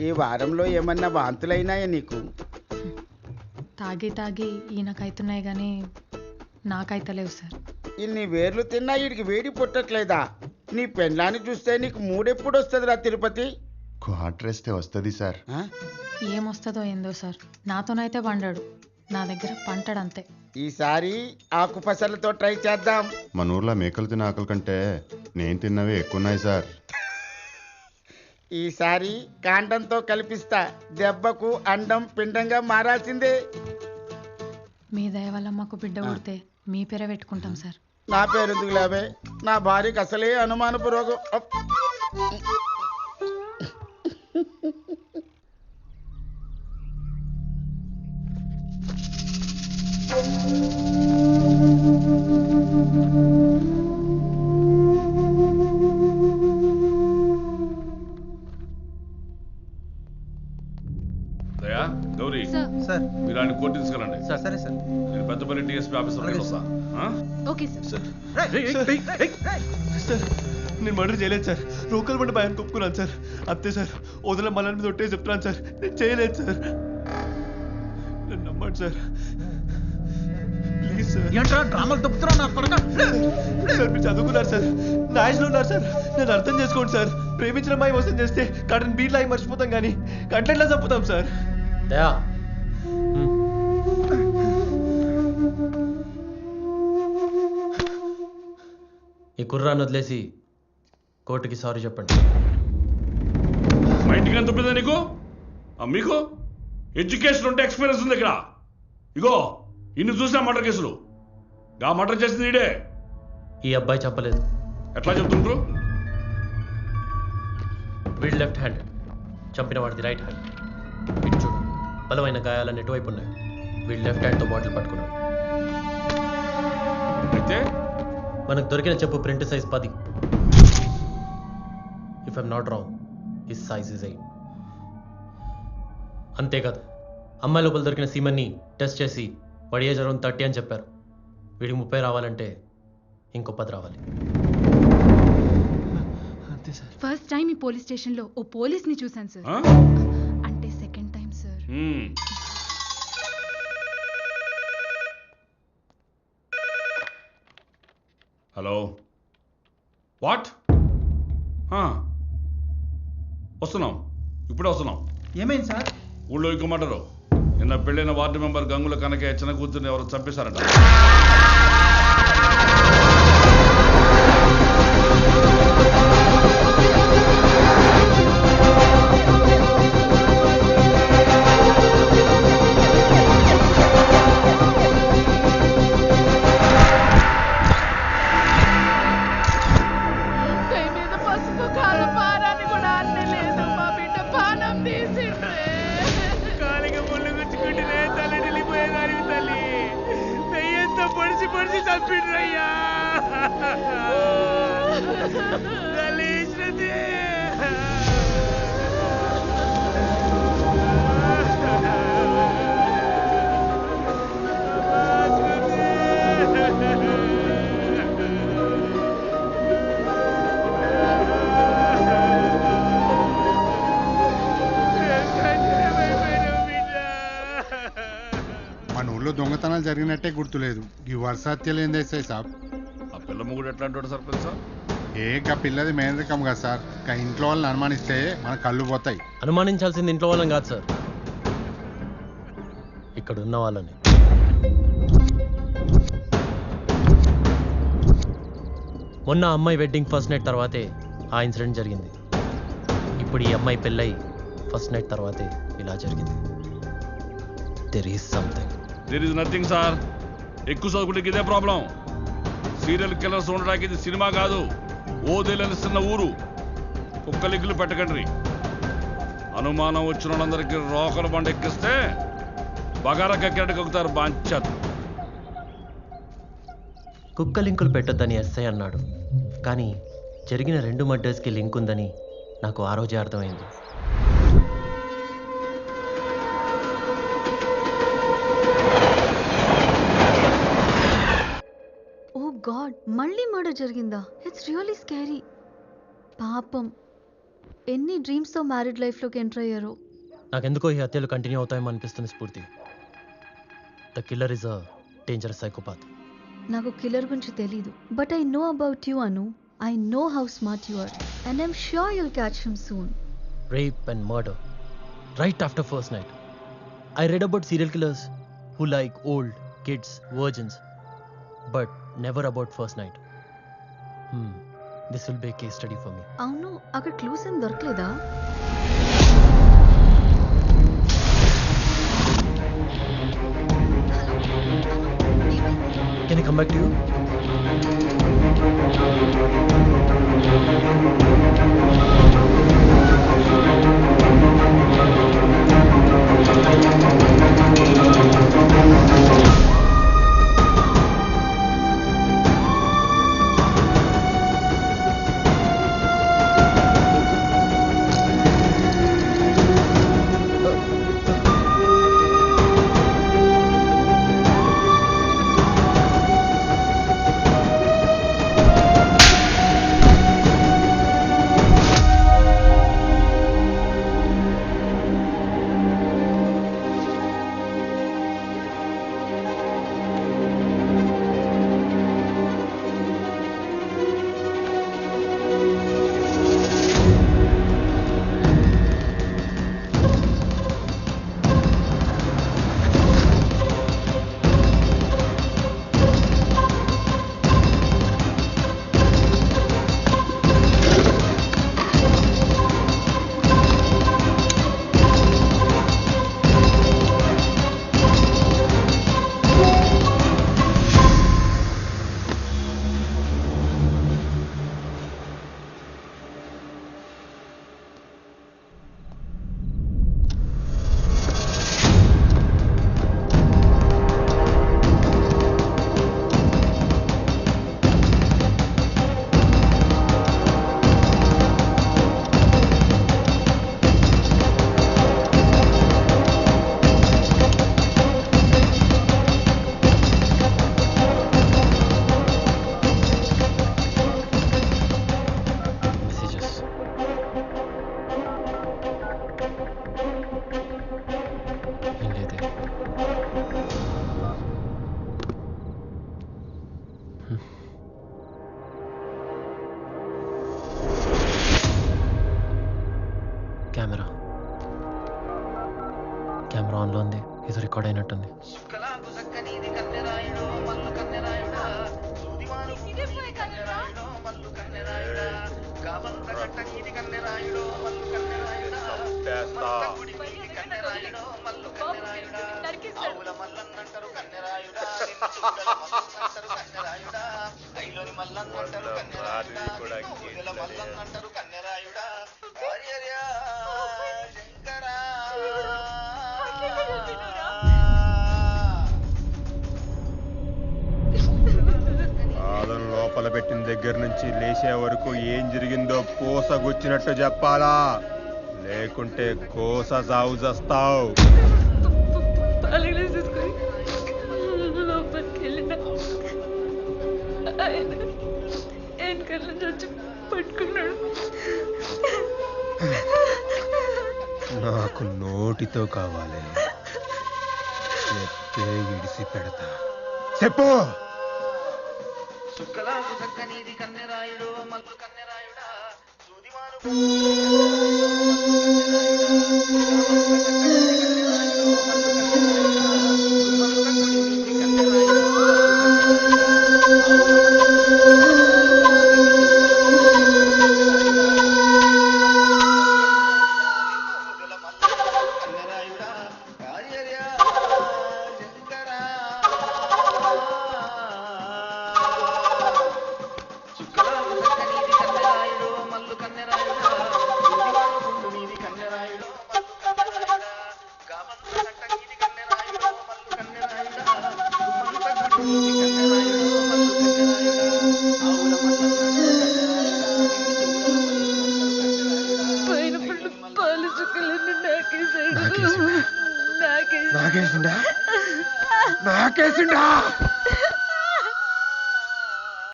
ఈ వారంలో ఏమన్నా వాంతులైనాయా నీకు? తాగి తాగి ఈయనకైతున్నాయి కానీ నాకైతలేవు సార్. ఇన్ని వేర్లు తిన్నా వీడికి వేడి పుట్టట్లేదా? నీ పెండ్లాన్ని చూస్తే నీకు మూడెప్పుడు వస్తుందిరా తిరుపతి? క్వార్టరేస్తే వస్తుంది సార్. ఆ? ఏమొస్తుందో ఏందో సార్, నాతోనైతే వండాడు, నా దగ్గర పంటాడంతే. ఈసారి ఆకు పసలతో ట్రై చేద్దాం. మన ఊర్లో మేకలు తిన్న ఆకలి కంటే నేను తిన్నవి ఎక్కువ ఉన్నాయి సార్. ఈసారి కాండంతో కల్పిస్తా. దెబ్బకు అండం పిండంగా మారాల్సిందే. మీ దయ వల్ల మాకు బిడ్డ పుడితే మీ పేరే పెట్టుకుంటాం సార్. నా పేరు ఎందుకు లేవే? నా భార్యకి అసలే అనుమానపు రోగం. అప్. దయా, గౌరీ, సార్ మీరు ఆయన కోర్టు తీసుకెళ్ళండి. సరే సార్. నేను పెద్దపల్లి డిఎస్పీ ఆఫీసర్ వస్తా. Okay sir. సార్ నేను మర్డర్ చేయలేదు సార్. రోకల్ బండి భయాన్ని కొప్పుకున్నాను సార్. అంతే సార్. వదిలే మళ్ళీ మీద ఒట్టే చెప్తున్నాను సార్. నేను చేయలేదు సార్. నన్ను నమ్మండి సార్. Please sir. ఏంట్రా డ్రామాలు తప్పుతున్నావు నా కొడక? సార్ మీరు చదువుకున్నారు సార్. నాయస్లో ఉన్నారు సార్. నన్ను అర్థం చేసుకోండి సార్. ప్రేమించిన అమ్మాయి మోసం చేస్తే కటన్ బీట్లు అయి మర్చిపోతాం కానీ కట్లెట్లా చంపుతాం సార్. దయా ఈ కుర్రాన్ని వదిలేసి కోర్టుకి సారీ చెప్పండి. మా ఇంటికి ఎంత తప్పిందా నీకు? మీకు ఎడ్యుకేషన్ ఉంటే ఎక్స్పీరియన్స్ ఉంది ఇక్కడ. ఇగో ఇన్ని చూసా మర్డర్ కేసులు. గా మర్డర్ చేసింది నీడే. ఈ అబ్బాయి చెప్పలేదు. ఎట్లా చెప్తుండ్రు? వీడు లెఫ్ట్ హ్యాండ్, చంపిన వాడిది రైట్ హ్యాండ్. ఇటు చూడు, బలమైన గాయాలన్నీ ఎటువైపు ఉన్నాయి. వీడు లెఫ్ట్ హ్యాండ్తో బాటిల్ పట్టుకున్నాడు. అయితే మనకు దొరికిన చెప్పు print size 10. If I'm not wrong his size is 8. అంతేకాదు, అమ్మాయి లోపల దొరికిన సీమన్ని టెస్ట్ చేసి వాడి ఏజ్ అరౌండ్ 30 అని చెప్పారు. వీడికి 30 రావాలంటే ఇంకో 10 రావాలి. అంతే సార్. ఫస్ట్ టైం ఈ పోలీస్ స్టేషన్లో ఓ పోలీస్ని చూశాను సార్. ఆ? అంటే second time sir. Hello, what? వస్తున్నాం, ఇప్పుడే వస్తున్నాం. ఏమైంది సార్? ఊళ్ళో ఇక్కమంటారు. నిన్న పెళ్ళైన వార్డు మెంబర్ గంగుల కనకే చిన్న కూతుర్ని ఎవరు చంపేశారంట. మన ఊళ్ళో దొంగతనాలు జరిగినట్టే గుర్తులేదు. ఈ వర్షాత్యలు ఏంది ఎస్ఐ సాబ్? ఆ పిల్ల ముగ్గుడు ఎట్లా అంటాడు సర్పంచ్ సార్? ఏక పిల్లది మేనరికం కదా సార్. ఇంట్లో వాళ్ళని అనుమానిస్తే మన కళ్ళు పోతాయి. అనుమానించాల్సింది ఇంట్లో వాళ్ళని కాదు సార్, ఇక్కడ ఉన్న వాళ్ళని. మొన్న అమ్మాయి వెడ్డింగ్ ఫస్ట్ నైట్ తర్వాతే ఆ ఇన్సిడెంట్ జరిగింది. ఇప్పుడు ఈ అమ్మాయి పెళ్ళై ఫస్ట్ నైట్ తర్వాతే ఇలా జరిగింది. There is something. There is nothing sir. ఎక్కువ చదువుకుంటే ఇదే ప్రాబ్లం. సీరియల్ కిల్లర్స్ ఉండడానికి ఇది సినిమా కాదు, ఓదేలని చిన్న ఊరు. కుక్కలిగ్గులు పెట్టకండి. అనుమానం వచ్చిన వాళ్ళందరికీ రోకల బండ ఎక్కిస్తే బగారా కక్కినట్టు కక్కుతారు. బాంచత్. కుక్క లింకులు పెట్టొద్దని ఎస్ఐ అన్నాడు, కానీ జరిగిన 2 మర్డర్స్కి లింక్ ఉందని నాకు ఆ రోజే అర్థమైంది. గాడ్, మళ్ళీ మర్డర్ జరిగిందా? It's really scary. పాపం ఎన్ని డ్రీమ్స్తో మ్యారీడ్ లైఫ్లోకి ఎంటర్ అయ్యారో. నాకెందుకో ఈ హత్యలు కంటిన్యూ అవుతాయేమో అనిపిస్తుంది Spoorthi. The killer is a dangerous psychopath. నాకు కిల్లర్ గురించి తెలీదు, but I know about you Anu. I know how smart you are and I'm sure you'll catch him soon. Rape and murder right after first night. I read about serial killers who like old kids, virgins, but never about first night. This will be a case study for me. అవును, అక్కడ clues ఏం దొరకలేదా? Can I come back to you? Camera ఆన్లో ఉంది. ఇది record అయినట్టుంది. లోపల పెట్టిన దగ్గర నుంచి లేచే వరకు ఏం జరిగిందో కోసగుచ్చినట్టు చెప్పాలా, లేకుంటే కోస సాగు చేస్తావు. నాకు నోటితో కావాలి, చెప్తే విడిసి పెడతా. చెప్పు. నాకేసిండా